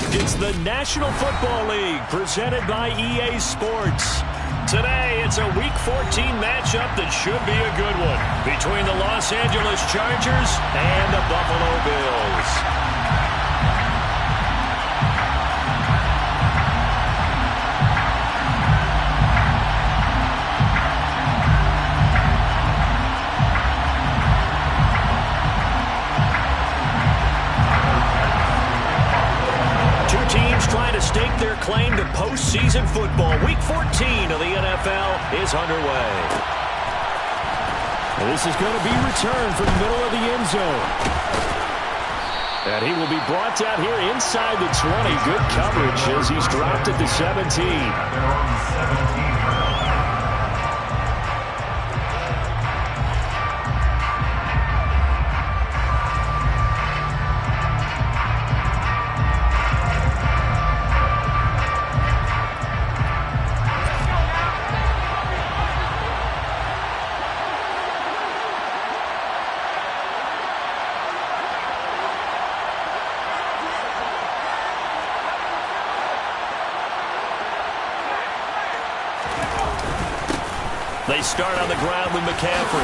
It's the National Football League presented by EA Sports. Today, it's a Week 14 matchup that should be a good one between the Los Angeles Chargers and the Buffalo Bills. Trying to stake their claim to postseason football. Week 14 of the NFL is underway. This is going to be returned from the middle of the end zone. And he will be brought down here inside the 20. Good coverage as he's dropped at the 17. They start on the ground with McCaffrey.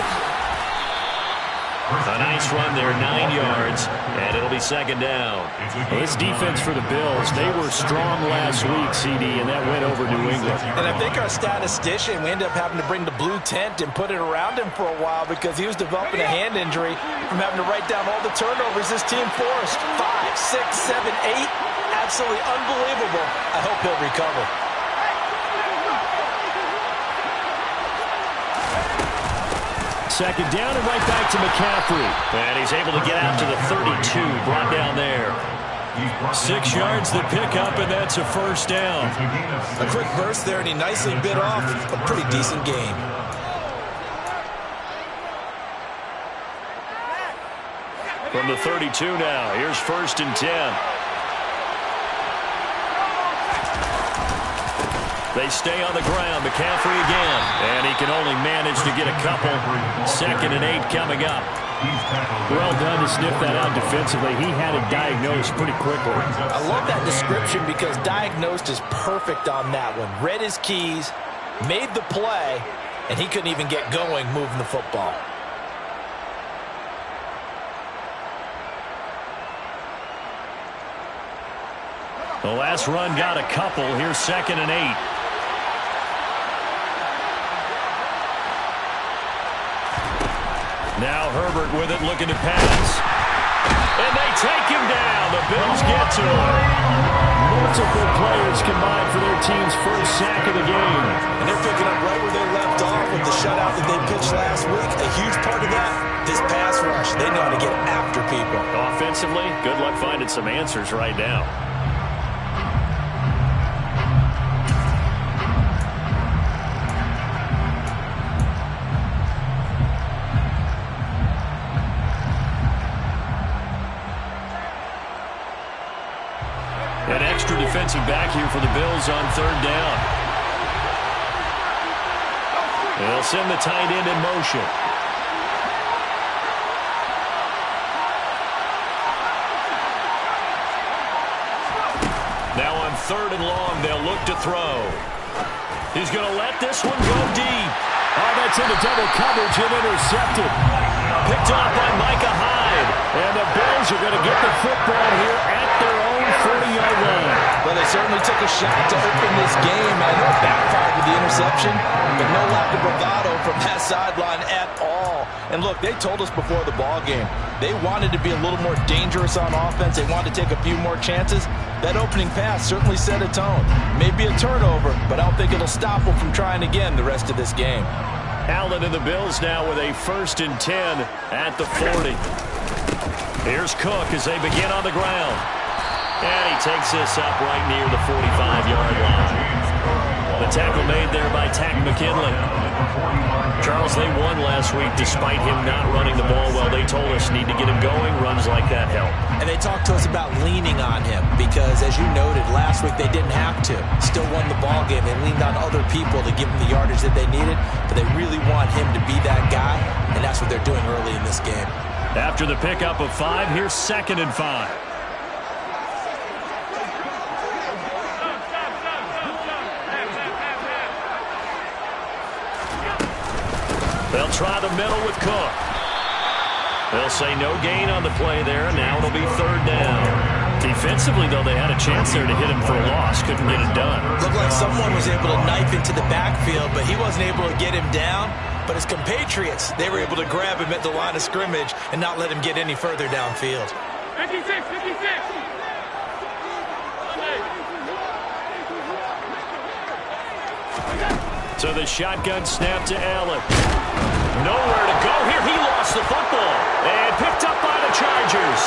A nice run there, 9 yards, and it'll be second down. Well, this defense for the Bills, they were strong last week, CD, and that went over New England. And I think our statistician, we ended up having to bring the blue tent and put it around him for a while because he was developing a hand injury from having to write down all the turnovers this team forced. 5, 6, 7, 8. Absolutely unbelievable. I hope he'll recover. Second down and right back to McCaffrey. And he's able to get out to the 32, brought down there. 6 yards the pickup, and that's a first down. A quick burst there, and he nicely bit off a pretty decent gain. From the 32 now, here's 1st and 10. They stay on the ground. McCaffrey again. And he can only manage to get a couple. 2nd and 8 coming up. Well done to sniff that out defensively. He had it diagnosed pretty quickly. I love that description because diagnosed is perfect on that one. Read his keys, made the play, and he couldn't even get going moving the football. The last run got a couple. Here's 2nd and 8. Now Herbert with it, looking to pass. And they take him down. The Bills get to him. Multiple players combined for their team's first sack of the game. And they're picking up right where they left off with the shutout that they pitched last week. A huge part of that, this pass rush. They know how to get after people. Offensively, good luck finding some answers right now. An extra defensive back here for the Bills on 3rd down. They'll send the tight end in motion. Now on 3rd and long, they'll look to throw. He's going to let this one go deep. Oh, that's into double coverage and intercepted. Picked off by Micah Hyde. And the Bills are going to get the football here at their own 40-yard line. Well, they certainly took a shot to open this game. I know it backfired with the interception, but no lack of bravado from that sideline at all. And look, they told us before the ball game, they wanted to be a little more dangerous on offense. They wanted to take a few more chances. That opening pass certainly set a tone. Maybe a turnover, but I don't think it'll stop them from trying again the rest of this game. Allen and the Bills now with a 1st and 10 at the 40. Here's Cook as they begin on the ground. And he takes this up right near the 45-yard line. The tackle made there by Tack McKinley. Charles, they won last week despite him not running the ball well. They told us need to get him going. Runs like that help. And they talked to us about leaning on him because, as you noted, last week they didn't have to. Still won the ball game. They leaned on other people to give them the yardage that they needed, but they really want him to be that guy, and that's what they're doing early in this game. After the pickup of 5, here's 2nd and 5. try the middle with Cook. They'll say no gain on the play there, and now it'll be third down. Defensively, though, they had a chance there to hit him for a loss. Couldn't get it done. Looked like someone was able to knife into the backfield, but he wasn't able to get him down. But his compatriots, they were able to grab him at the line of scrimmage and not let him get any further downfield. 56. So the shotgun snap to Allen. Nowhere to go here. He lost the football and picked up by the Chargers.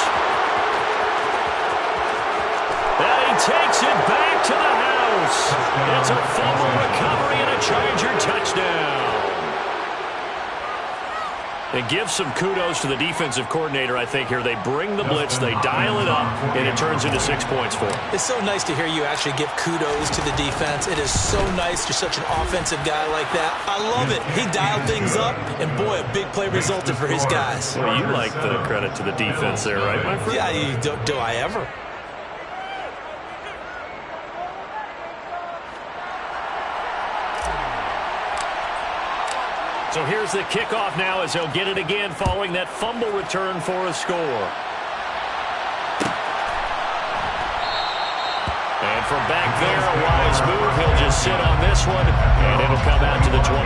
And he takes it back to the house. It's a fumble recovery and a Charger touchdown. And give some kudos to the defensive coordinator, I think, here. They bring the blitz, they dial it up, and it turns into 6 points for them. It's so nice to hear you actually give kudos to the defense. It is so nice. You're such an offensive guy like that. I love it. He dialed things up, and boy, a big play resulted for his guys. Well, you like the credit to the defense there, right, my friend? Yeah, do I ever? So here's the kickoff now as he'll get it again following that fumble return for a score. And from back there, a wise move. He'll just sit on this one, and it'll come out to the 25.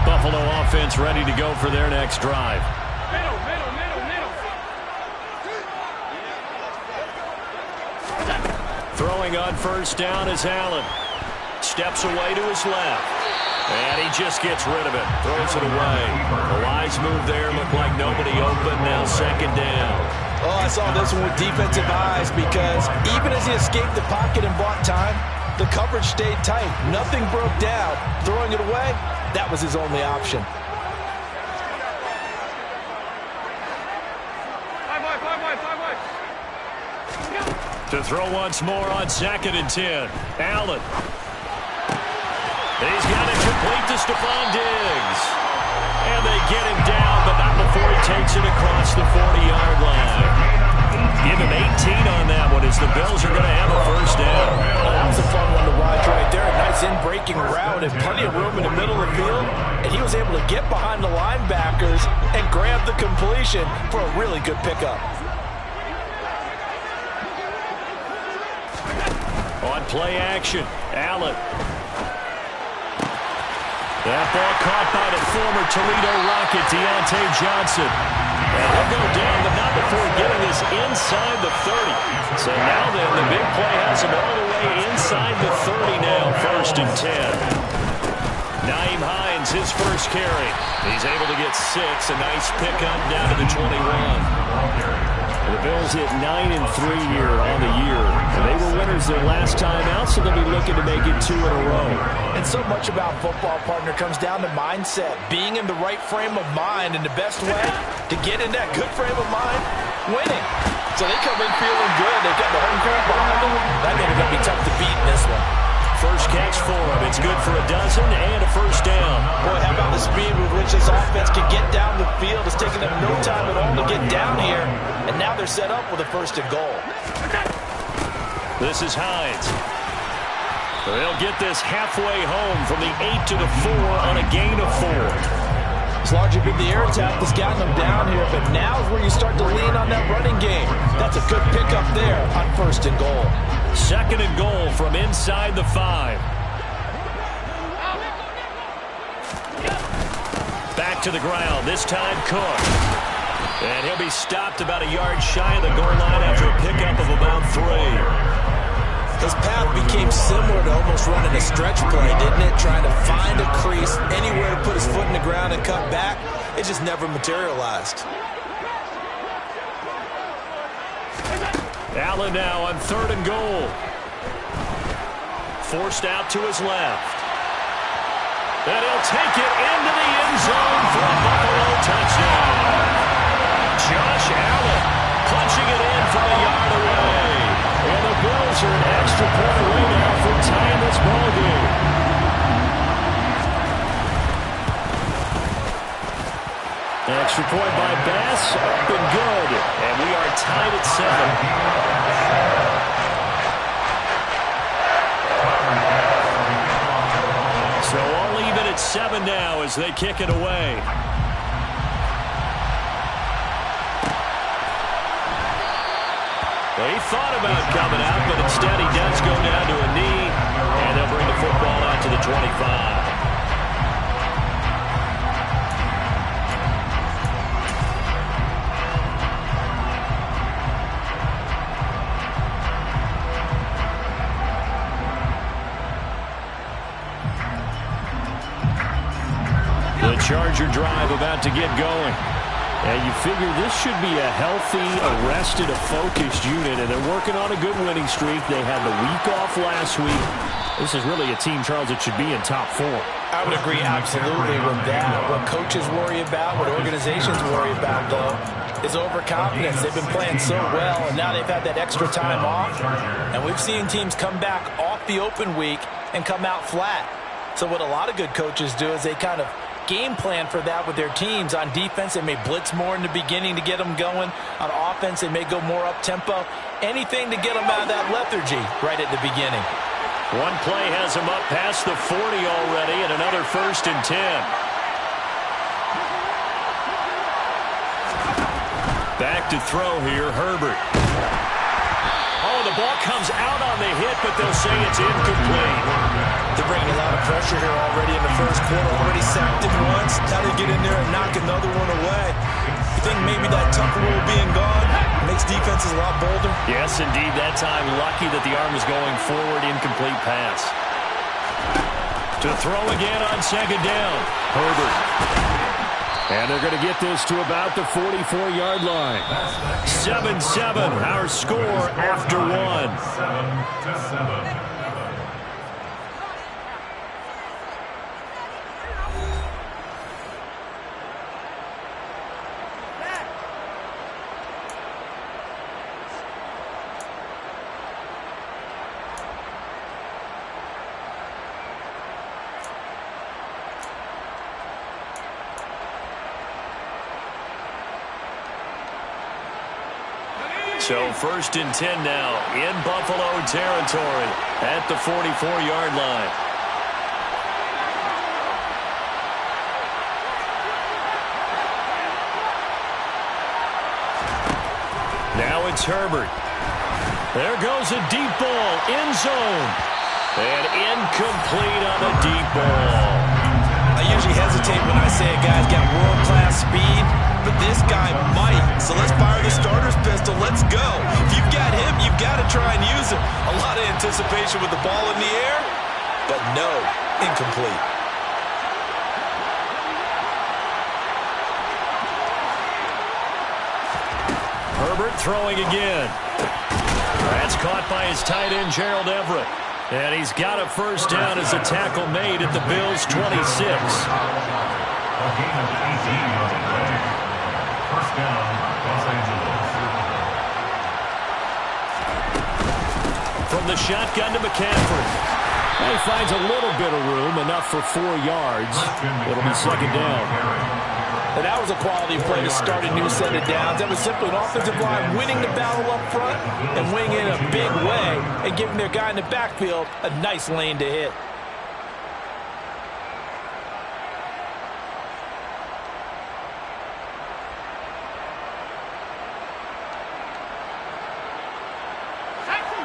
Buffalo offense ready to go for their next drive. Middle. Throwing on first down is Allen. Steps away to his left. And he just gets rid of it. Throws it away. A wise move there. Looked like nobody open. Now second down. Oh, I saw this one with defensive eyes because even as he escaped the pocket and bought time, the coverage stayed tight. Nothing broke down. Throwing it away, that was his only option. To throw once more on 2nd and 10. Allen. He's got it complete to Stephon Diggs. And they get him down, but not before he takes it across the 40-yard line. Give him 18 on that one as the Bills are going to have a first down. Oh, that was a fun one to watch right there. A nice in-breaking route and plenty of room in the middle of the field. And he was able to get behind the linebackers and grab the completion for a really good pickup. On play action, Allen. That ball caught by the former Toledo Rocket, Deontay Johnson. And he'll go down, but not before getting this inside the 30. So now then, the big play has him all the way inside the 30 now, 1st and 10. Nyheim Hines, his first carry. He's able to get 6, a nice pickup down to the 21. The Bills hit 9-3 here on the year. They were winners their last time out, so they'll be looking to make it 2 in a row. And so much about football, partner, comes down to mindset. Being in the right frame of mind, and the best way to get in that good frame of mind, winning. So they come in feeling good. They've got the home crowd behind them. That means it's going to be tough to beat in this one. First catch for him. It's good for a dozen and a first down. Boy, how about the speed with which this offense can get down the field? It's taken them no time at all to get down here. And now they're set up with a 1st and goal. This is Hines. They'll get this halfway home from the 8 to the 4 on a gain of 4. It's largely been the air attack that's gotten them down here, but now is where you start to lean on that running game. That's a good pickup there on 1st and goal. 2nd and goal from inside the 5. Back to the ground, this time Cook. And he'll be stopped about a yard shy of the goal line after a pickup of about 3. His path became similar to almost running a stretch play, didn't it? Trying to find a crease, anywhere to put his foot in the ground and cut back. It just never materialized. Allen now on 3rd and goal. Forced out to his left. And he'll take it into the end zone for a Buffalo touchdown. Josh Allen punching it in from a yard away. And the Bills are an extra point away now from tying this ball game. extra point by Bass, up and good. And we are tied at 7. So all even at 7 now as they kick it away. He thought about coming out, but instead he does go down to a knee, and they'll bring the football out to the 25. The Charger drive about to get going. And you figure this should be a healthy, arrested, a focused unit, and they're working on a good winning streak. They had the week off last week. This is really a team, Charles, that should be in top 4. I would agree absolutely with that. What coaches worry about, what organizations worry about, though, is overconfidence. They've been playing so well, and now they've had that extra time off. And we've seen teams come back off the open week and come out flat. So what a lot of good coaches do is they kind of game plan for that with their teams. On defense, they may blitz more in the beginning to get them going. On offense, they may go more up-tempo. Anything to get them out of that lethargy right at the beginning. One play has them up past the 40 already, and another 1st and 10. Back to throw here, Herbert. Oh, the ball comes out on the hit, but they'll say it's incomplete. They're bringing a lot of pressure here already in the first quarter. Already sacked it once. Now they get in there and knock another one away. You think maybe that Tucker rule being gone makes defenses a lot bolder? Yes, indeed. That time, lucky that the arm was going forward. Incomplete pass. To throw again on 2nd down. Herbert. And they're going to get this to about the 44-yard line. 7-7, our score after 1. 7-7. So 1st and 10 now in Buffalo territory at the 44-yard line. Now it's Herbert. There goes a deep ball, end zone. And incomplete on the deep ball. I usually hesitate when I say a guy's got world-class speed, but this guy might. So let's fire the starter's pistol. Let's go. If you've got him, you've got to try and use him. A lot of anticipation with the ball in the air, but no, incomplete. Herbert throwing again. That's caught by his tight end, Gerald Everett. And he's got a 1st down as a tackle made at the Bills' 26. A gain of 18 on the play. 1st down, Los Angeles. From the shotgun to McCaffrey. He finds a little bit of room, enough for 4 yards. It'll be 2nd down. And that was a quality play to start a new set of downs. That was simply an offensive line winning the battle up front and winning in a big way and giving their guy in the backfield a nice lane to hit.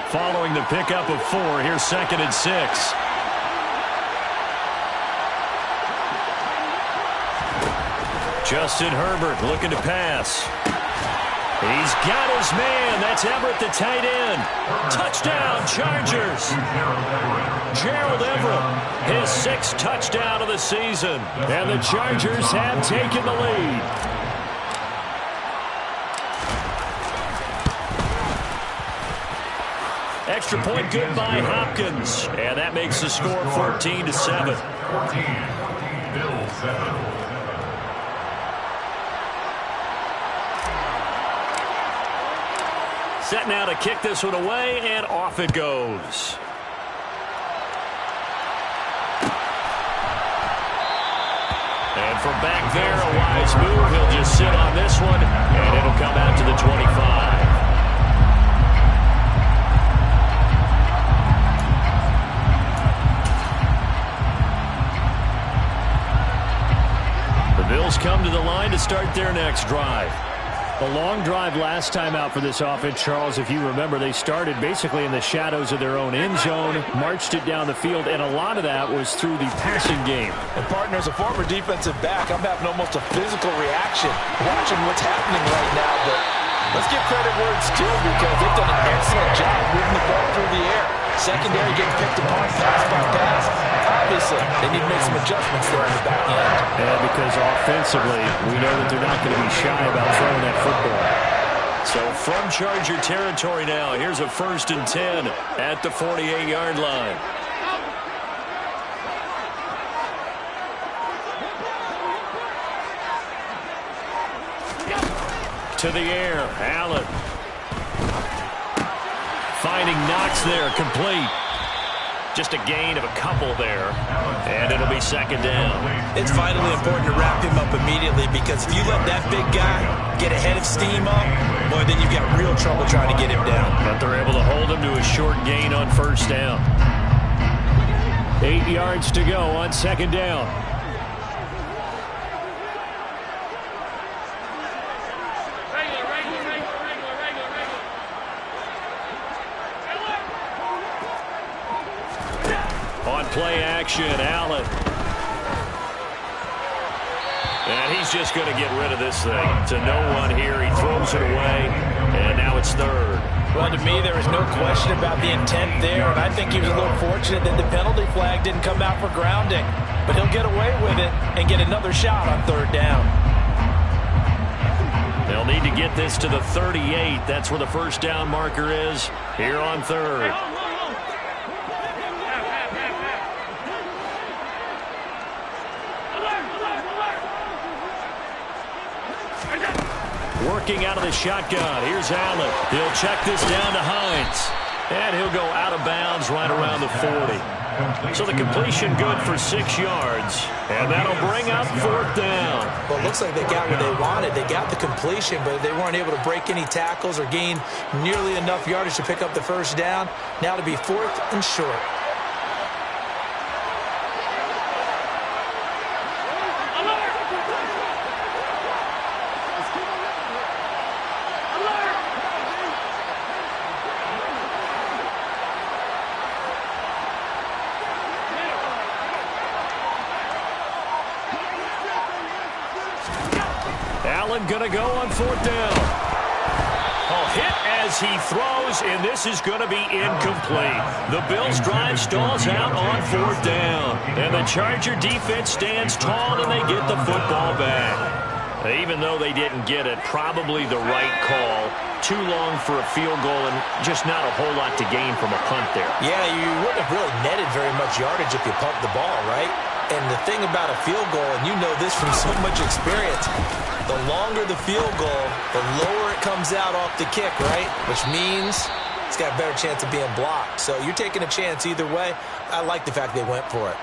Following the pickup of 4, here's 2nd and 6. Justin Herbert looking to pass. He's got his man. That's Everett, the tight end. Touchdown, Chargers. Gerald Everett, his 6th touchdown of the season. And the Chargers have taken the lead. Extra point good by Hopkins. And that makes the score 14-7. 14, Bills 7. Set now to kick this one away, and off it goes. And from back there, a wise move. He'll just sit on this one, and it'll come out to the 25. The Bills come to the line to start their next drive. A long drive last time out for this offense, Charles. If you remember, they started basically in the shadows of their own end zone, marched it down the field, and a lot of that was through the passing game. And partner, as a former defensive back, I'm having almost a physical reaction watching what's happening right now. But let's give credit where it's due, because they've done an excellent job moving the ball through the air. Secondary getting picked apart pass by pass. Obviously, they need to make some adjustments there on the back end. And because offensively, we know that they're not going to be shy about throwing that football. So from Charger territory now, here's a 1st and 10 at the 48-yard line. To the air, Allen. Finding Knox there, complete. Just a gain of a couple there, and it'll be 2nd down. It's vitally important to wrap him up immediately, because if you let that big guy get a head of steam up, boy, then you've got real trouble trying to get him down. But they're able to hold him to a short gain on 1st down. 8 yards to go on 2nd down. Play action, Allen. And he's just going to get rid of this thing. To no one here. He throws it away, and now it's 3rd. Well, to me, there is no question about the intent there, and I think he was a little fortunate that the penalty flag didn't come out for grounding. But he'll get away with it and get another shot on 3rd down. They'll need to get this to the 38. That's where the 1st down marker is here on 3rd. Working out of the shotgun. Here's Allen. He'll check this down to Hines. And he'll go out of bounds right around the 40. So the completion good for 6 yards. And that'll bring up 4th down. Well, it looks like they got what they wanted. They got the completion, but they weren't able to break any tackles or gain nearly enough yardage to pick up the 1st down. Now to be 4th and short. Going to go on 4th down. Oh, hit as he throws, and this is going to be incomplete. The Bills drive stalls out on 4th down. And the Charger defense stands tall, and they get the football back. Even though they didn't get it, probably the right call. Too long for a field goal, and just not a whole lot to gain from a punt there. Yeah, you wouldn't have really netted very much yardage if you pumped the ball, right? And the thing about a field goal, and you know this from so much experience, the longer the field goal, the lower it comes out off the kick, right? Which means it's got a better chance of being blocked. So you're taking a chance either way. I like the fact they went for it.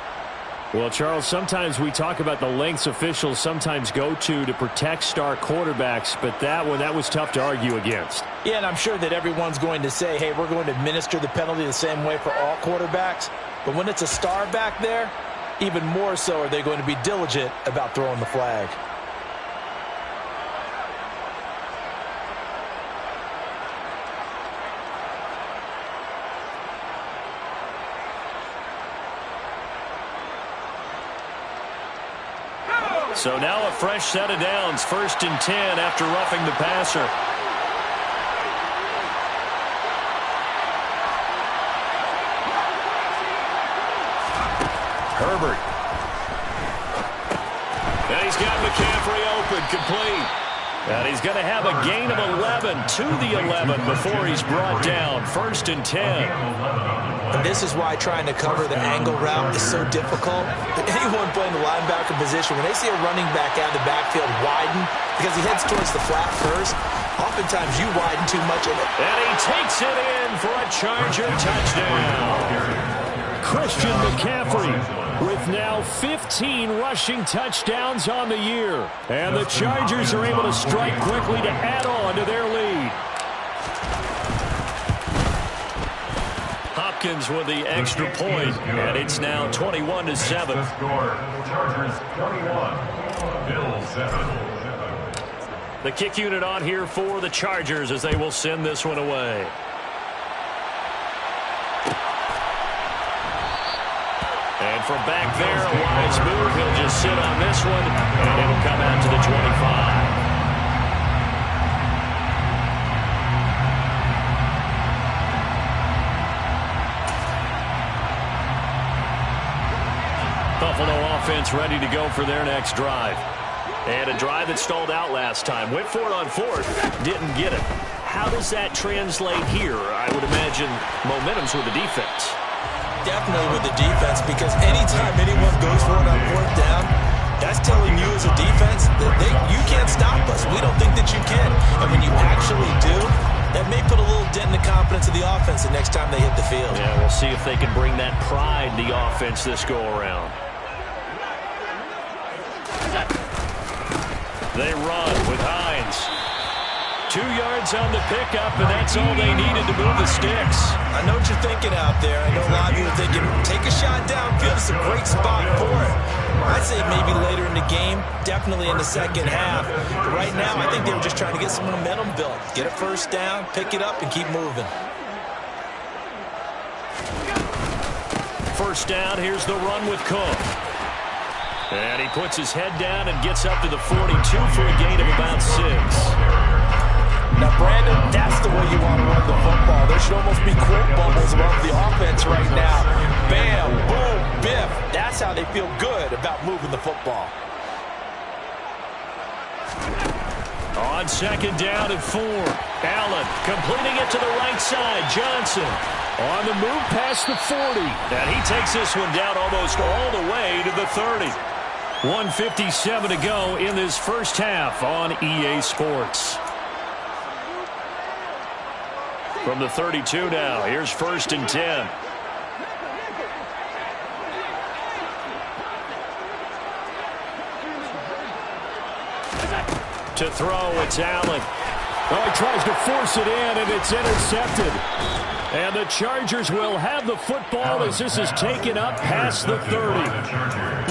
Well, Charles, sometimes we talk about the lengths officials sometimes go to protect star quarterbacks, but that was tough to argue against. Yeah, and I'm sure that everyone's going to say, hey, we're going to administer the penalty the same way for all quarterbacks. But when it's a star back there, even more so are they going to be diligent about throwing the flag. So now a fresh set of downs, 1st and 10 after roughing the passer. Herbert. And he's got McCaffrey open, complete. And he's going to have a gain of 11 to the 11 before he's brought down. 1st and 10. And this is why trying to cover the angle route is so difficult. Anyone playing the linebacker position, when they see a running back out of the backfield widen, because he heads towards the flat first, oftentimes you widen too much. And he takes it in for a Charger touchdown. Christian McCaffrey with now 15 rushing touchdowns on the year. And the Chargers are able to strike quickly to add on to their lead. Hopkins with the extra point, and it's now 21-7. Chargers 21, Bills 7. The kick unit on here for the Chargers as they will send this one away. And from back there, a wise move. He'll just sit on this one, and it'll come out to the 25. Buffalo offense ready to go for their next drive. And a drive that stalled out last time. Went for it on fourth, didn't get it. How does that translate here? I would imagine momentum's with the defense. Definitely with the defense, because anytime anyone goes for it on fourth down, that's telling you as a defense that you can't stop us. We don't think that you can. And when you actually do, that may put a little dent in the confidence of the offense the next time they hit the field. Yeah, we'll see if they can bring that pride in the offense this go-around. They run with Hines. 2 yards on the pickup, and that's all they needed to move the sticks. I know what you're thinking out there. I know a lot of you are thinking, take a shot downfield. It's a great spot for it. I'd say maybe later in the game, definitely in the second half. But right now, I think they were just trying to get some momentum built. Get a first down, pick it up, and keep moving. First down, here's the run with Cook. And he puts his head down and gets up to the 42 for a gain of about 6. Now, Brandon, that's the way you want to run the football. There should almost be quote bubbles above the offense right now. Bam, boom, biff. That's how they feel good about moving the football. On second down and 4. Allen completing it to the right side. Johnson on the move past the 40. And he takes this one down almost all the way to the 30. 1:57 to go in this first half on EA Sports. From the 32 now, here's 1st and 10. To throw, it's Allen. Oh, he tries to force it in, and it's intercepted. And the Chargers will have the football as this is taken up past the 30.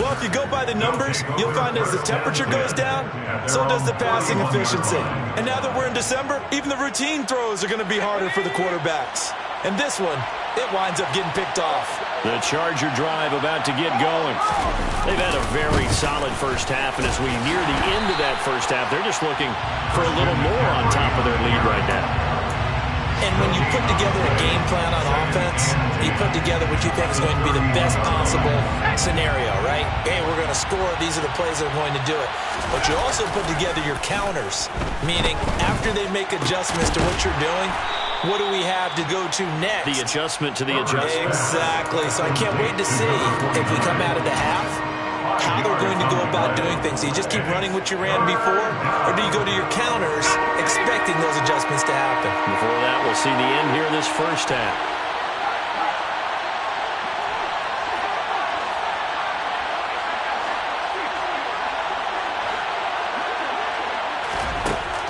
Well, if you go by the numbers, you'll find as the temperature goes down, so does the passing efficiency. And now that we're in December, even the routine throws are going to be harder for the quarterbacks. And this one, it winds up getting picked off. The Charger drive about to get going. They've had a very solid first half, and as we near the end of that first half, they're just looking for a little more on top of their lead right now. And when you put together a game plan on offense, you put together what you think is going to be the best possible scenario, right? Hey, we're going to score. These are the plays that are going to do it. But you also put together your counters, meaning after they make adjustments to what you're doing, what do we have to go to next? The adjustment to the adjustment. Exactly. So I can't wait to see if we come out of the half, how they're going to go about doing things. Do you just keep running what you ran before, or do you go to your counters expecting those adjustments to happen? Before that, we'll see the end here in this first half.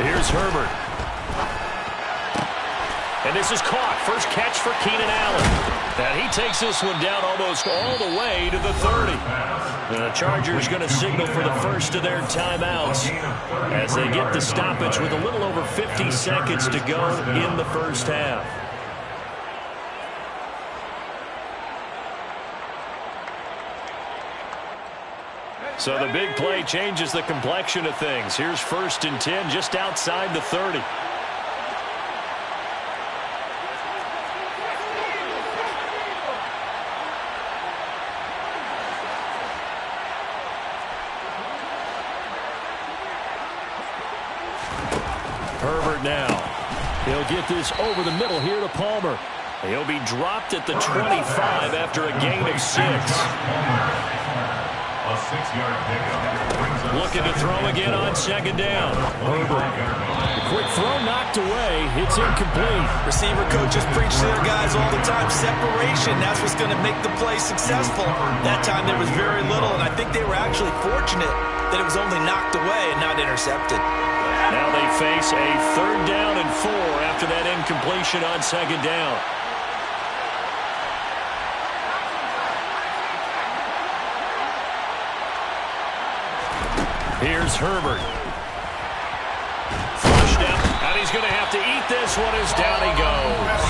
Here's Herbert. And this is caught. First catch for Keenan Allen. And he takes this one down almost all the way to the 30. And the Chargers going to signal for the first of their timeouts as they get the stoppage with a little over 50 seconds to go in the first half. So the big play changes the complexion of things. Here's 1st and 10 just outside the 30. Herbert now. He'll get this over the middle here to Palmer. He'll be dropped at the 25 after a gain of 6. A 6-yard pickup. Looking to throw again on second down. The quick throw knocked away. It's incomplete. Receiver coaches preach to their guys all the time. Separation, that's what's going to make the play successful. That time there was very little, and I think they were actually fortunate that it was only knocked away and not intercepted. Now they face a 3rd down and 4 after that incompletion on second down. Here's Herbert. Flushed out, and he's going to have to eat this one as down he goes.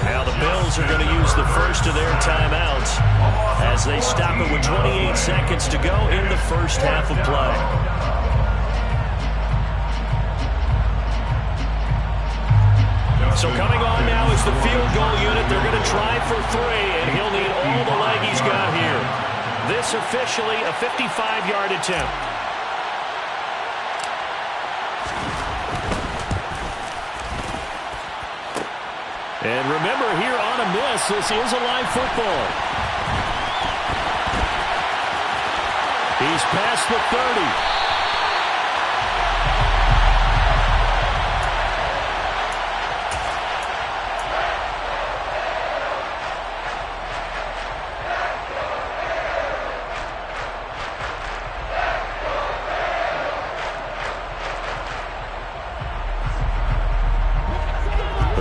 Now the Bills are going to use the first of their timeouts as they stop it with 28 seconds to go in the first half of play. So coming on now is the field goal unit. They're going to try for 3, and he'll need all the leg he's got here. This officially a 55-yard attempt. And remember, here on a miss, this is a live football. He's past the 30.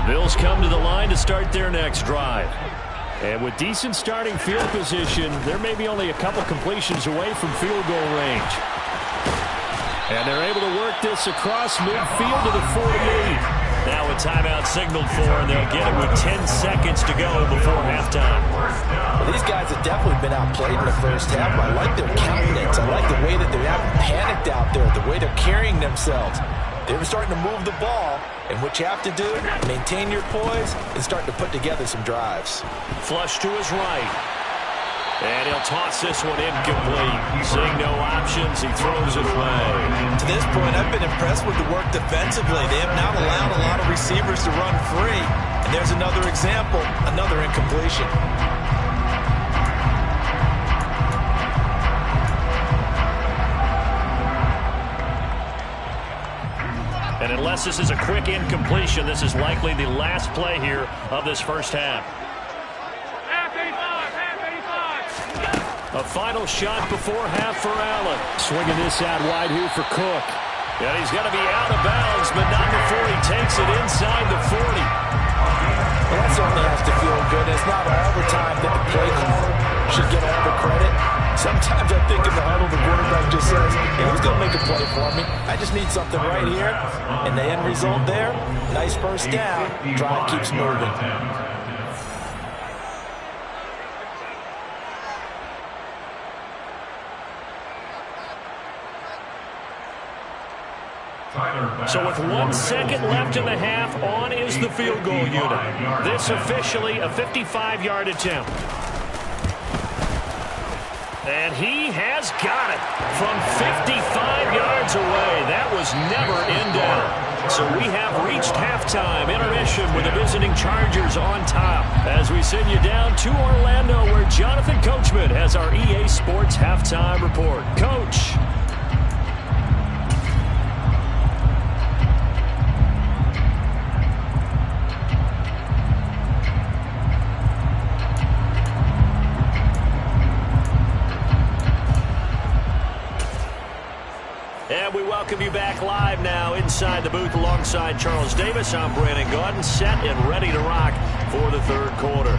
Bills come to the line to start their next drive. And with decent starting field position, there may be only a couple completions away from field goal range. And they're able to work this across midfield to the 48. Now a timeout signaled for, and they'll get it with 10 seconds to go before halftime. Well, these guys have definitely been outplayed in the first half. I like their countenance. I like the way that they haven't panicked out there, the way they're carrying themselves. They're starting to move the ball, and what you have to do, maintain your poise and start to put together some drives. Flush to his right. And he'll toss this one incomplete. Seeing no options, he throws it away. To this point, I've been impressed with the work defensively. They have not allowed a lot of receivers to run free. And there's another example, another incompletion. And unless this is a quick incompletion, this is likely the last play here of this first half. A final shot before half for Allen. Swinging this out wide here for Cook. And he's got to be out of bounds, but not before he takes it inside the 40. Well, that certainly has to feel good. It's not all the time that the play caller should get all the credit. Sometimes I think in the huddle, the quarterback just says, hey, who's going to make a play for me? I just need something right here. And the end result there, nice first down. Drive keeps moving. So with 1 second left in the half, on is the field goal unit. This officially a 55-yard attempt. And he has got it from 55 yards away. That was never in doubt. So we have reached halftime. Intermission with the visiting Chargers on top. As we send you down to Orlando, where Jonathan Coachman has our EA Sports halftime report. Coach. And we welcome you back live now inside the booth alongside Charles Davis. I'm Brandon Gaudin, set and ready to rock for the third quarter.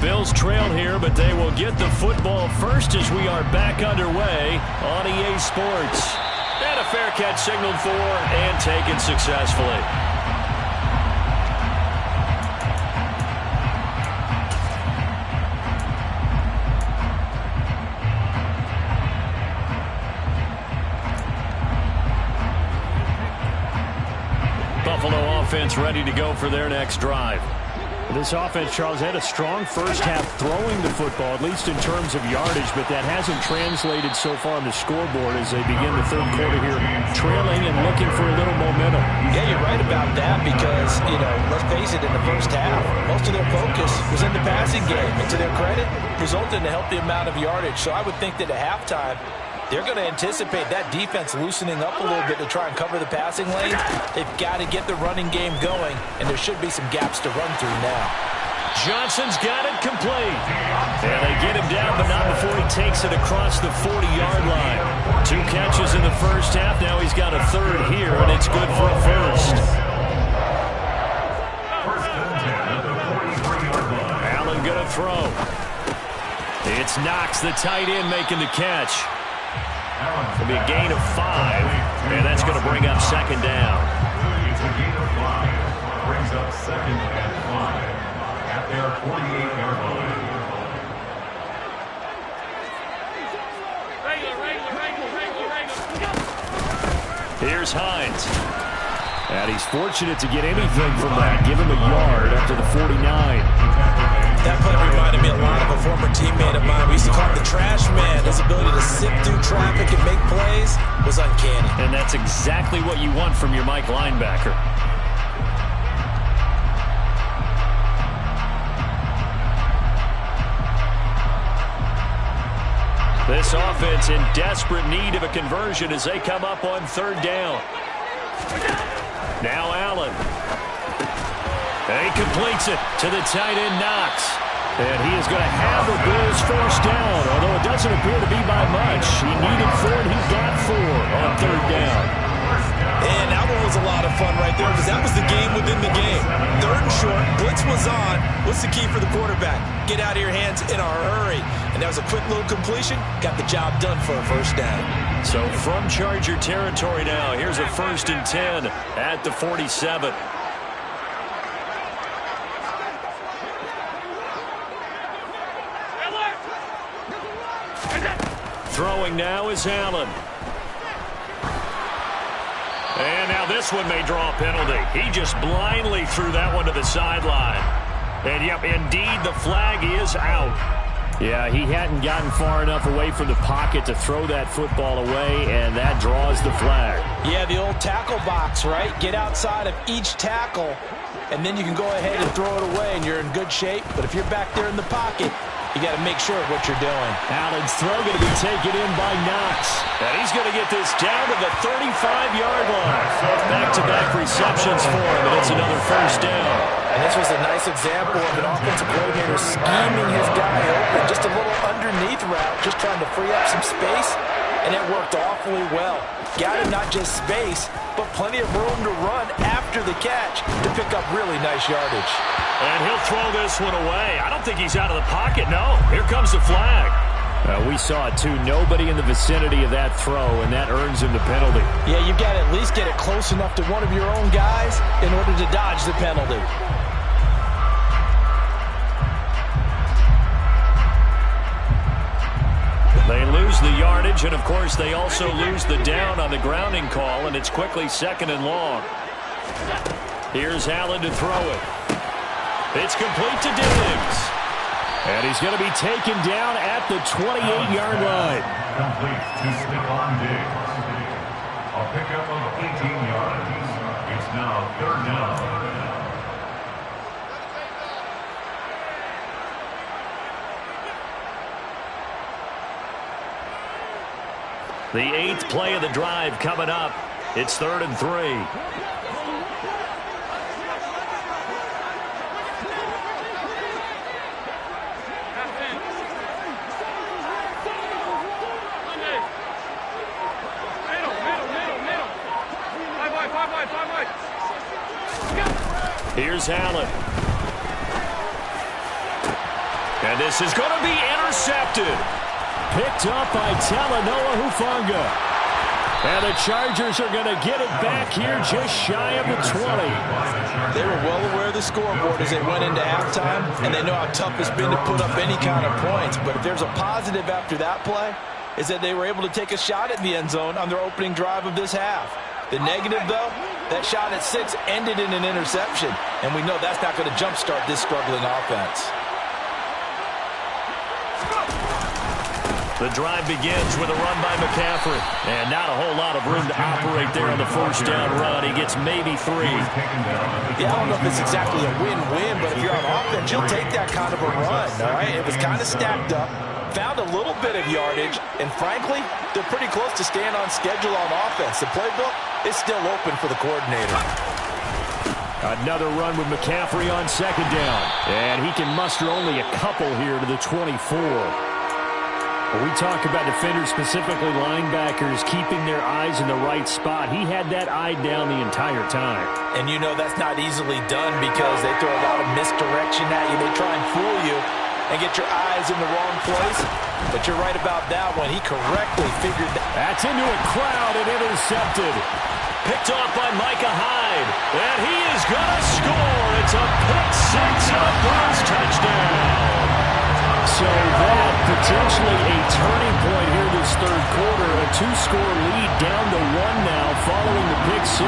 Bills trail here, but they will get the football first as we are back underway on EA Sports. And a fair catch signaled for and taken successfully. offense ready to go for their next drive. This offense, Charles, had a strong first half throwing the football, at least in terms of yardage, but that hasn't translated so far on the scoreboard as they begin the third quarter here, trailing and looking for a little momentum. Yeah, you're right about that because, let's face it, in the first half, most of their focus was in the passing game. And to their credit, resulted in a healthy amount of yardage. So I would think that at halftime, they're going to anticipate that defense loosening up a little bit to try and cover the passing lanes. They've got to get the running game going, and there should be some gaps to run through now. Johnson's got it complete. And they get him down, but not before he takes it across the 40-yard line. 2 catches in the first half. Now he's got a third here, and it's good for a first. Allen going to throw. It's Knox, the tight end, making the catch. It'll be a gain of 5, and that's going to bring up second down. It's a gain of 5. Brings up second and 5 at their 48-yard line. Here's Hines. And he's fortunate to get anything from that. Give him a yard up to the 49. That play reminded me a lot of a former teammate of mine. We used to call him the trash man. His ability to sift through traffic and make plays was uncanny. And that's exactly what you want from your Mike linebacker. This offense in desperate need of a conversion as they come up on third down. Now Allen. And he completes it to the tight end, Knox. And he is going to have the Bills forced down, although it doesn't appear to be by much. He needed 4, and he got 4 on third down. And that one was a lot of fun right there because that was the game within the game. Third and short, blitz was on. What's the key for the quarterback? Get out of your hands in a hurry. And that was a quick little completion. Got the job done for a first down. So from Charger territory now, here's a 1st and 10 at the 47. Throwing now is Allen. And now this one may draw a penalty. He just blindly threw that one to the sideline. And, yep, indeed, the flag is out. Yeah, he hadn't gotten far enough away from the pocket to throw that football away, and that draws the flag. Yeah, the old tackle box, right? Get outside of each tackle, and then you can go ahead and throw it away, and you're in good shape. But if you're back there in the pocket, you got to make sure of what you're doing. Allen's throw going to be taken in by Knox. And he's going to get this down to the 35-yard line. Back-to-back receptions for him, and it's another first down. And this was a nice example of an offensive coordinator scheming his guy open. Just a little underneath route, just trying to free up some space, and it worked awfully well. Got him not just space, but plenty of room to run after the catch to pick up really nice yardage. And he'll throw this one away. I don't think he's out of the pocket, no. Here comes the flag. We saw it, too. Nobody in the vicinity of that throw, and that earns him the penalty. Yeah, you've got to at least get it close enough to one of your own guys in order to dodge the penalty. They lose the yardage, and, of course, they also lose the down on the grounding call, and it's quickly 2nd and long. Here's Allen to throw it. It's complete to Diggs. And he's going to be taken down at the 28-yard line. Complete to Stephon Diggs. A pickup of 18 yards. It's now 3rd down. The 8th play of the drive coming up. It's 3rd and 3. Here's Allen. And this is going to be intercepted. Picked up by Talanoa Hufanga. And the Chargers are going to get it back here just shy of the 20. They were well aware of the scoreboard as they went into halftime, and they know how tough it's been to put up any kind of points. But if there's a positive after that play, is that they were able to take a shot at the end zone on their opening drive of this half. The negative, though, that shot at 6 ended in an interception, and we know that's not going to jumpstart this struggling offense. The drive begins with a run by McCaffrey. And not a whole lot of room to operate there on the first down run. He gets maybe 3. Yeah, I don't know if it's exactly a win-win, but if you're on offense, you'll take that kind of a run, all right? It was kind of stacked up, found a little bit of yardage, and frankly, they're pretty close to staying on schedule on offense. The playbook is still open for the coordinator. Another run with McCaffrey on second down. And he can muster only a couple here to the 24. We talk about defenders, specifically linebackers, keeping their eyes in the right spot. He had that eye down the entire time. And you know that's not easily done because they throw a lot of misdirection at you. They try and fool you and get your eyes in the wrong place. But you're right about that one. He correctly figured that. That's into a crowd and intercepted. Picked off by Micah Hyde. And he is going to score. It's a pick 6 and a Browns touchdown. So that potentially a turning point here this third quarter. A 2-score lead down to 1 now following the pick 6.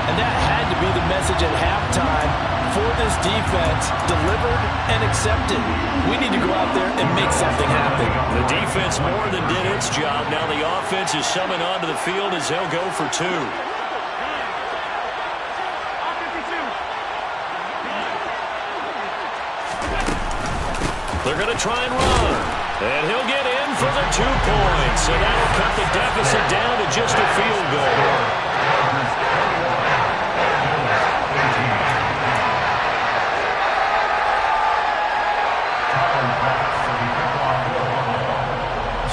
And that had to be the message at halftime for this defense. Delivered and accepted. We need to go out there and make something happen. The defense more than did its job. Now the offense is summoned onto the field as they'll go for 2. They're going to try and run. And he'll get in for the 2 points. And that'll cut the deficit down to just a field goal.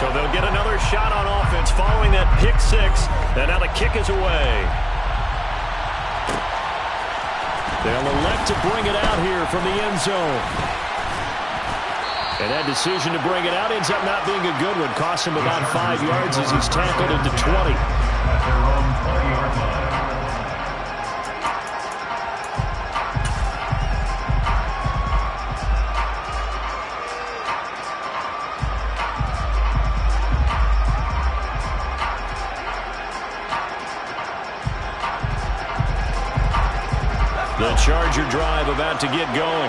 So they'll get another shot on offense following that pick 6. And now the kick is away. They'll elect to bring it out here from the end zone. And that decision to bring it out ends up not being a good one. Costs him about 5 yards as he's tackled into 20. At their own 20-yard line. The Charger drive about to get going.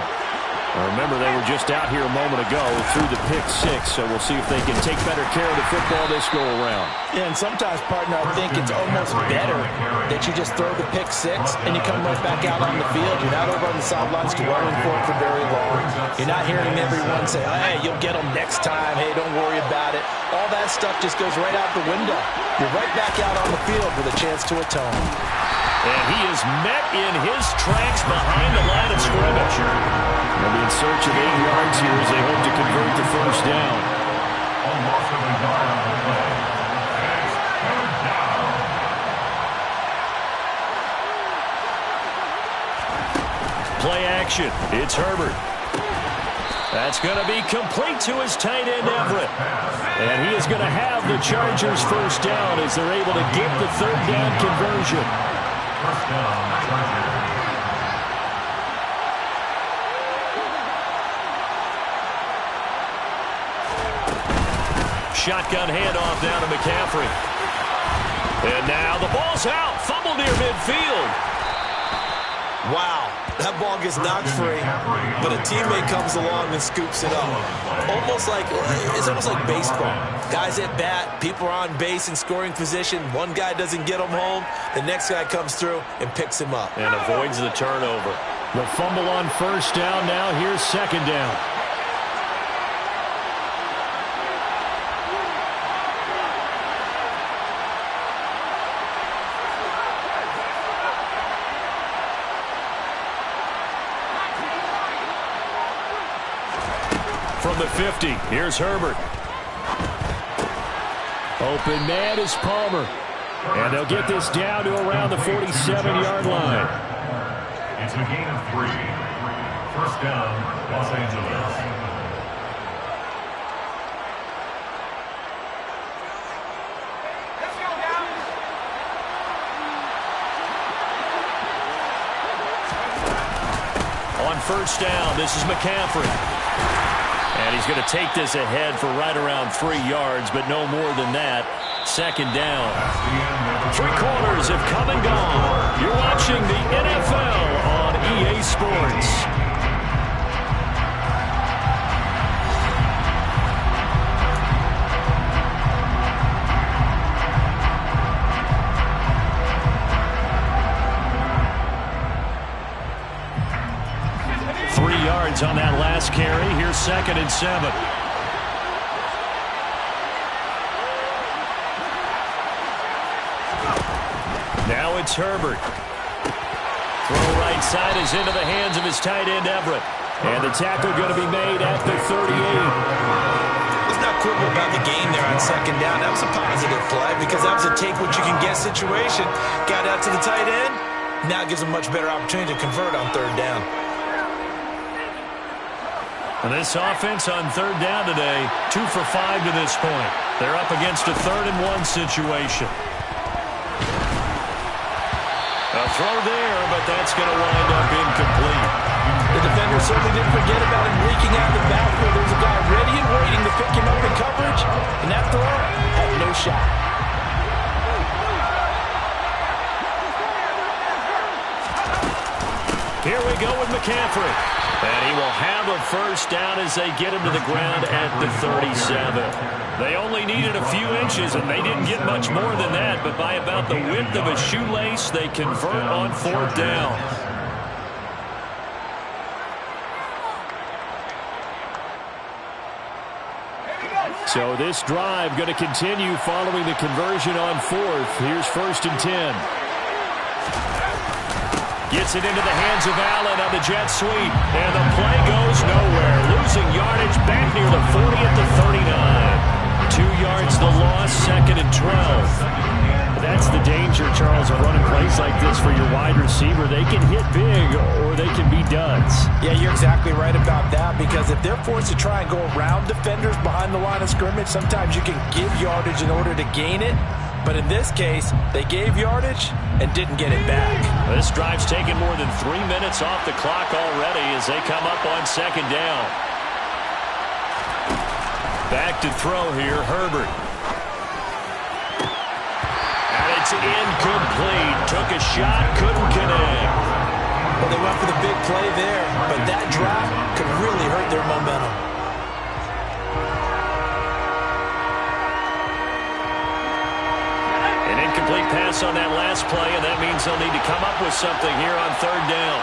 Remember, they were just out here a moment ago through the pick 6, so we'll see if they can take better care of the football this go-around. Yeah, and sometimes, partner, I think it's almost better that you just throw the pick 6 and you come right back out on the field. You're not over on the sidelines dwelling for it for very long. You're not hearing everyone say, hey, you'll get them next time. Hey, don't worry about it. All that stuff just goes right out the window. You're right back out on the field with a chance to atone. And he is met in his tracks behind the line of scrimmage. They'll be in search of 8 yards here as they hope to convert the first down. Almost every yard on the play. It's third down. Play action. It's Herbert. That's going to be complete to his tight end, Everett. And he is going to have the Chargers first down as they're able to get the third down conversion. First down, Chargers. Shotgun handoff down to McCaffrey. And now the ball's out. Fumble near midfield. Wow, that ball gets knocked free, but a teammate comes along and scoops it up. It's almost like baseball. Guys at bat, people are on base in scoring position. One guy doesn't get him home. The next guy comes through and picks him up. And avoids the turnover. The fumble on first down now. Here's second down. From the 50, here's Herbert. Open man is Palmer. And they'll get this down to around the 47-yard line. It's a gain of 3. First down, Los Angeles. On first down, this is McCaffrey. And And he's going to take this ahead for right around 3 yards, but no more than that. Second down. 3 quarters have come and gone. You're watching the NFL on EA Sports. On that last carry. Here's 2nd and 7. Now it's Herbert. Throw right side is into the hands of his tight end Everett. And the tackle going to be made at the 38. Let's not quibble about the game there on 2nd down. That was a positive play because that was a take what you can get situation. Got out to the tight end. Now gives him a much better opportunity to convert on 3rd down. And this offense on 3rd down today, 2 for 5 to this point. They're up against a 3rd and 1 situation. A throw there, but that's going to wind up incomplete. The defender certainly didn't forget about him leaking out of the backfield. There's a guy ready and waiting to pick him up in coverage, and that throw had no shot. Here we go with McCaffrey. And he will have a first down as they get him to the ground at the 37. They only needed a few inches, and they didn't get much more than that. But by about the width of a shoelace, they convert on 4th down. So this drive going to continue following the conversion on 4th. Here's 1st and 10. Gets it into the hands of Allen on the jet sweep. And the play goes nowhere. Losing yardage back near the 40 at the 39. 2 yards the loss, 2nd and 12. That's the danger, Charles, of running plays like this for your wide receiver. They can hit big or they can be duds. Yeah, you're exactly right about that because if they're forced to try and go around defenders behind the line of scrimmage, sometimes you can give yardage in order to gain it. But in this case, they gave yardage and didn't get it back. This drive's taken more than 3 minutes off the clock already as they come up on 2nd down. Back to throw here, Herbert. And it's incomplete. Took a shot, couldn't connect. Well, they went for the big play there, but that drop could really hurt their momentum. Incomplete pass on that last play, and that means they'll need to come up with something here on 3rd down.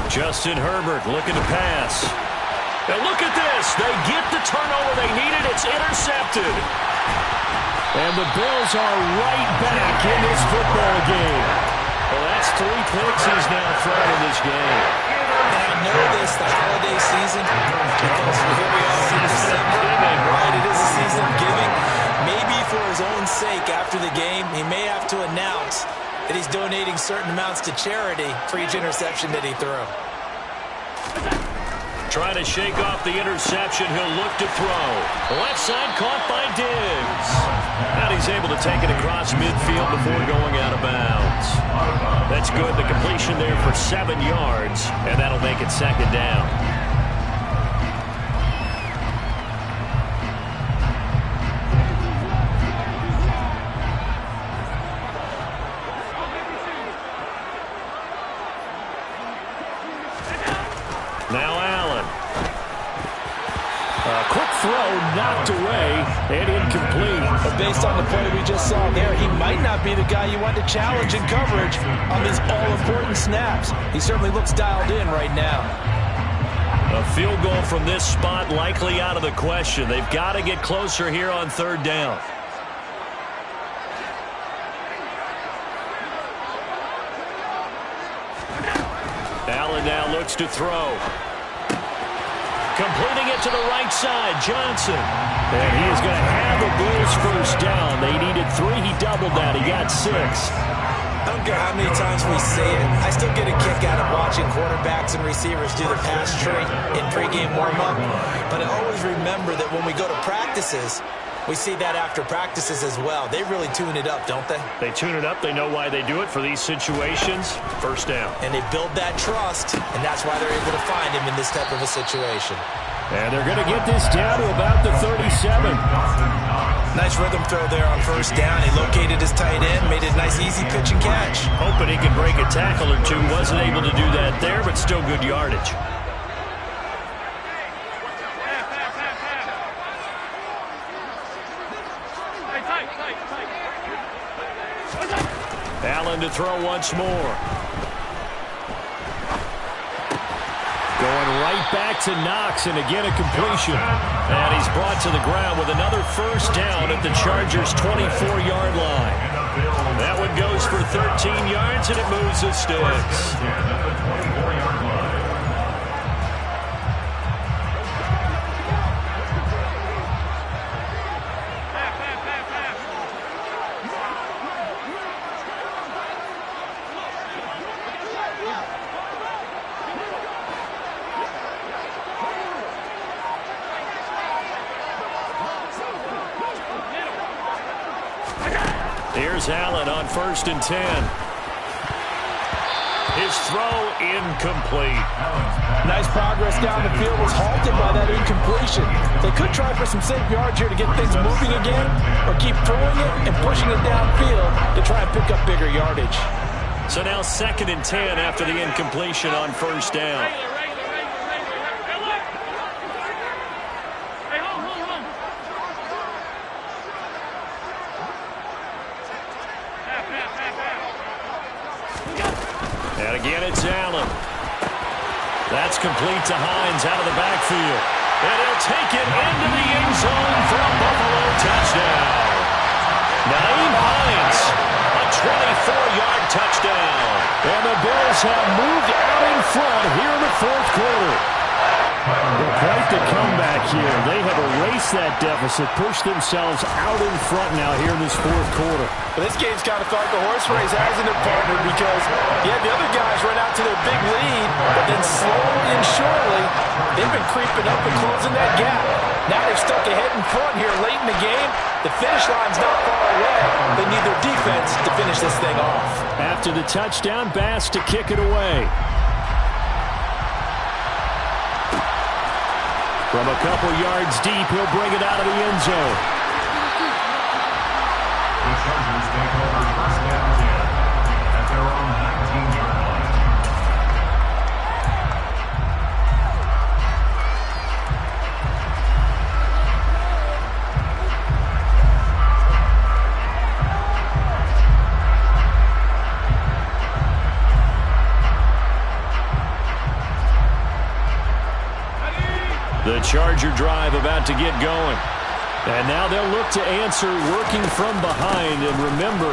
Justin Herbert looking to pass. And look at this. They get the turnover they needed. It's intercepted. And the Bills are right back in this football game. Well, that's 3 picks he's now thrown in this game. And I know this, the holiday season, because here we are in December, right? It is a season of giving. Maybe for his own sake after the game, he may have to announce that he's donating certain amounts to charity for each interception that he threw. Trying to shake off the interception. He'll look to throw. Left side caught by Diggs. And he's able to take it across midfield before going out of bounds. That's good. The completion there for 7 yards. And that'll make it 2nd down. Now Allen. A quick throw knocked away and incomplete. But based on the play we just saw there, he might not be the guy you want to challenge in coverage on these all-important snaps. He certainly looks dialed in right now. A field goal from this spot likely out of the question. They've got to get closer here on 3rd down. Allen now looks to throw. Completing it to the right side, Johnson. And he is going to have the Bills first down. They needed 3. He doubled that. He got 6. I don't care how many times we see it. I still get a kick out of watching quarterbacks and receivers do the pass tree in pregame warm-up. But I always remember that when we go to practices, we see that after practices as well. They really tune it up, don't they? They tune it up. They know why they do it for these situations. First down. And they build that trust, and that's why they're able to find him in this type of a situation. And they're going to get this down to about the 37. Nice rhythm throw there on first down. He located his tight end, made a nice easy pitch and catch. Hoping he can break a tackle or two. Wasn't able to do that there, but still good yardage. Allen to throw once more. Going right back to Knox, and again a completion. And he's brought to the ground with another first down at the Chargers' 24-yard line. That one goes for 13 yards, and it moves the sticks. Here's Allen on 1st and 10. His throw incomplete. Nice progress down the field, was halted by that incompletion. They could try for some safe yards here to get things moving again, or keep throwing it and pushing it downfield to try and pick up bigger yardage. So now 2nd and 10 after the incompletion on first down. And again, it's Allen. That's complete to Hines out of the backfield. And he'll take it into the end zone for a Buffalo touchdown. Nyheim Hines, a 24-yard touchdown. And the Bills have moved out in front here in the 4th quarter. Quite the comeback here. They have erased that deficit, pushed themselves out in front now here in this 4th quarter. But this game's kind of felt like a horse race, hasn't it, partner? Because, yeah, the other guys run out to their big lead, but then slowly and surely, they've been creeping up and closing that gap. Now they've stuck ahead in front here late in the game. The finish line's not far away. They need their defense to finish this thing off. After the touchdown, Bass to kick it away. From a couple yards deep, he'll bring it out of the end zone. The Chargers take over 1st and 10 at their own 19-yard line. The Charger drive about to get going. And now they'll look to answer working from behind. And remember,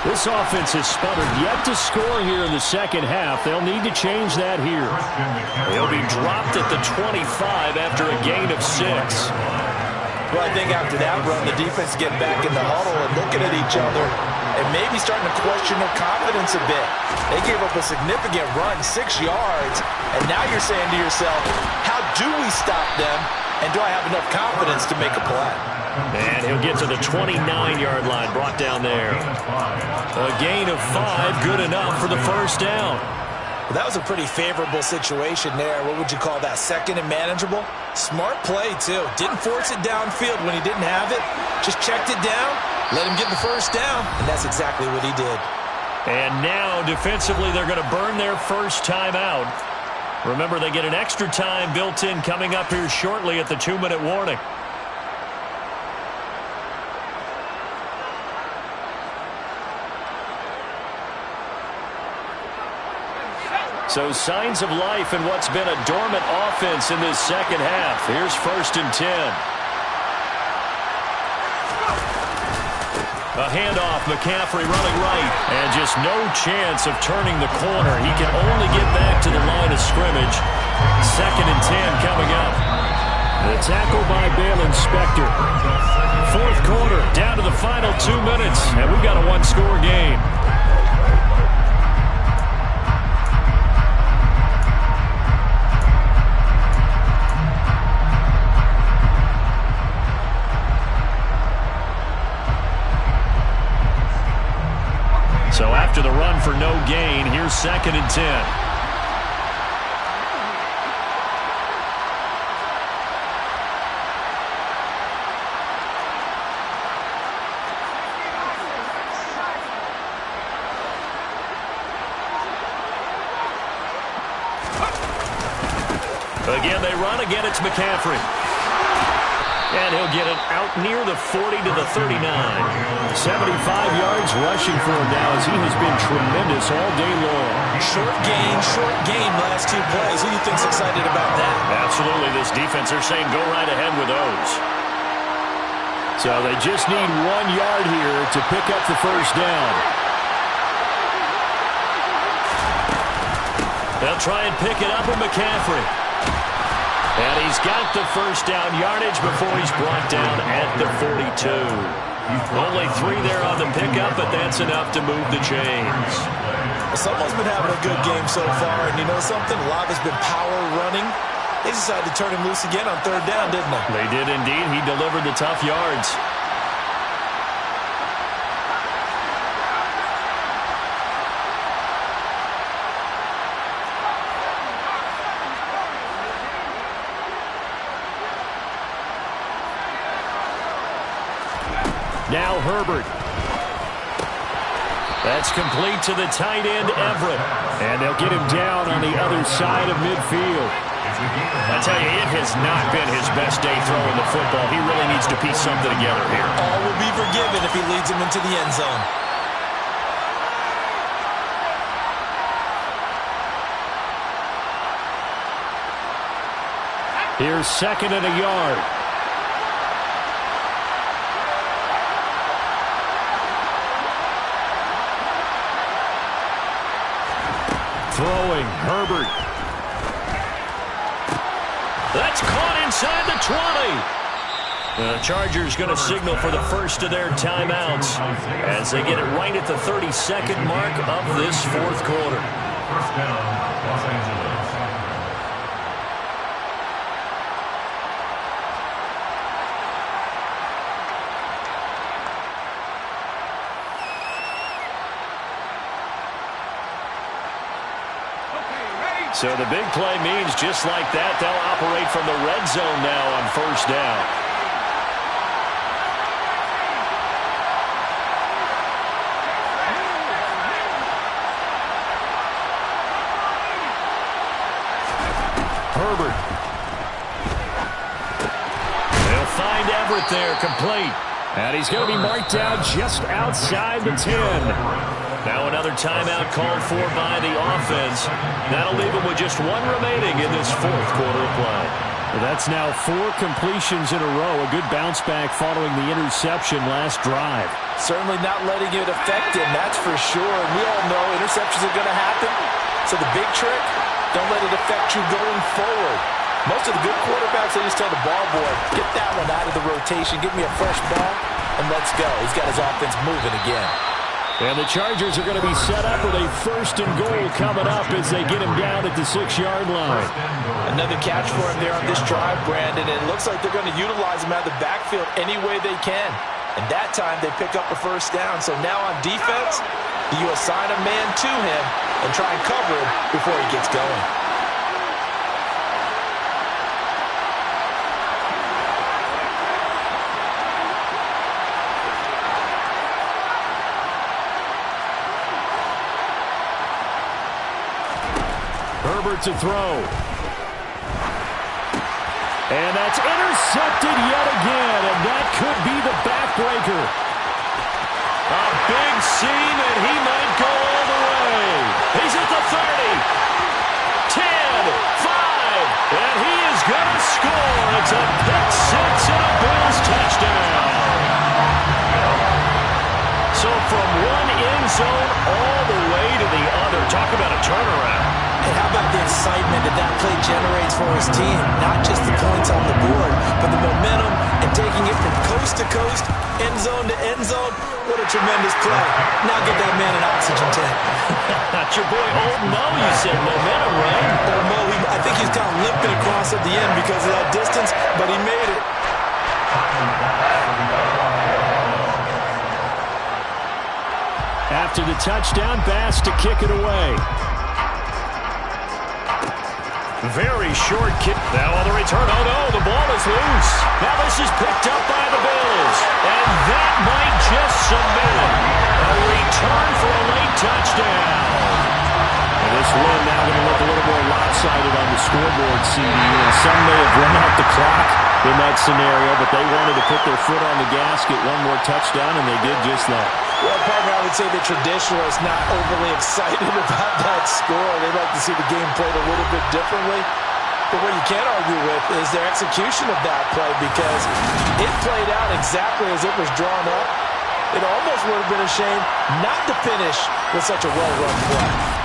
this offense has sputtered yet to score here in the 2nd half. They'll need to change that here. They'll be dropped at the 25 after a gain of 6. Well, I think after that run, the defense get back in the huddle and looking at each other and maybe starting to question their confidence a bit. They gave up a significant run, 6 yards, and now you're saying to yourself, how do we stop them, and do I have enough confidence to make a play? And he'll get to the 29-yard line, brought down there. A gain of 5, good enough for the first down. Well, that was a pretty favorable situation there. What would you call that? 2nd and manageable? Smart play, too. Didn't force it downfield when he didn't have it. Just checked it down, let him get the first down, and that's exactly what he did. And now, defensively, they're going to burn their first time out. Remember, they get an extra time built in coming up here shortly at the 2-minute warning. So signs of life in what's been a dormant offense in this 2nd half. Here's 1st and 10. A handoff, McCaffrey running right, and just no chance of turning the corner. He can only get back to the line of scrimmage. 2nd and 10 coming up. The tackle by Balen Spector. 4th quarter, down to the final 2 minutes, and we've got a 1-score game. after the run for no gain. Here's 2nd and 10. Again, they run. Again, it's McCaffrey. And he'll get it out near the 40 to the 39. 75 yards rushing for him now as he has been tremendous all day long. Short gain last 2 plays. Who do you think's excited about that? Absolutely. This defense, they're saying go right ahead with those. So they just need 1 yard here to pick up the first down. They'll try and pick it up with McCaffrey. And he's got the first down yardage before he's brought down at the 42. Only 3 there on the pickup, but that's enough to move the chains. Someone's been having a good game so far, and you know something? A lot has been power running. They decided to turn him loose again on 3rd down, didn't they? They did indeed. He delivered the tough yards. Now Herbert. That's complete to the tight end, Everett. And they'll get him down on the other side of midfield. I tell you, it has not been his best day throwing the football. He really needs to piece something together here. All will be forgiven if he leads him into the end zone. Here's 2nd and a yard. Throwing, Herbert. That's caught inside the 20. The Chargers going to signal for the first of their timeouts as they get it right at the 32nd mark of this 4th quarter. First down, Los Angeles. So the big play means just like that, they'll operate from the red zone now on 1st down. Herbert. They'll find Everett there, complete. And he's going to be marked down just outside the 10. Now another timeout called for by the offense. That'll leave them with just 1 remaining in this 4th quarter of play. Well, that's now 4 completions in a row. A good bounce back following the interception last drive. Certainly not letting it affect him, that's for sure. And we all know interceptions are going to happen. So the big trick, don't let it affect you going forward. Most of the good quarterbacks, they just tell the ball boy, get that one out of the rotation, give me a fresh ball, and let's go. He's got his offense moving again. And the Chargers are going to be set up with a 1st and goal coming up as they get him down at the 6-yard line. Another catch for him there on this drive, Brandon, and it looks like they're going to utilize him out of the backfield any way they can. And that time they pick up a 1st down. So now on defense, you assign a man to him and try and cover him before he gets going. Herbert to throw. And that's intercepted yet again, and that could be the backbreaker. A big seam, and he might go all the way. He's at the 30, 10, 5, and he is going to score. It's a pick-6 and a Bills touchdown. So from one end zone all the way to the other. Talk about a turnaround. And how about the excitement that play generates for his team? Not just the points on the board, but the momentum and taking it from coast to coast, end zone to end zone. What a tremendous play. Now get that man an oxygen tank. Not your boy Old Mo, you said momentum, right? Old Mo, I think he's kind of limping across at the end because of that distance, but he made it. After the touchdown, Bass to kick it away. Very short kick. Now on the return. Oh, no, the ball is loose. Now this is picked up by the Bills. And that might just cement a return for a late touchdown. And this win now going to look a little more lopsided on the scoreboard, CD. And some may have run out the clock in that scenario, but they wanted to put their foot on the gas, get one more touchdown, and they did just that. Well, partner, I would say the traditionalists not overly excited about that score. They'd like to see the game played a little bit differently. But what you can't argue with is their execution of that play, because it played out exactly as it was drawn up. It almost would have been a shame not to finish with such a well-run play.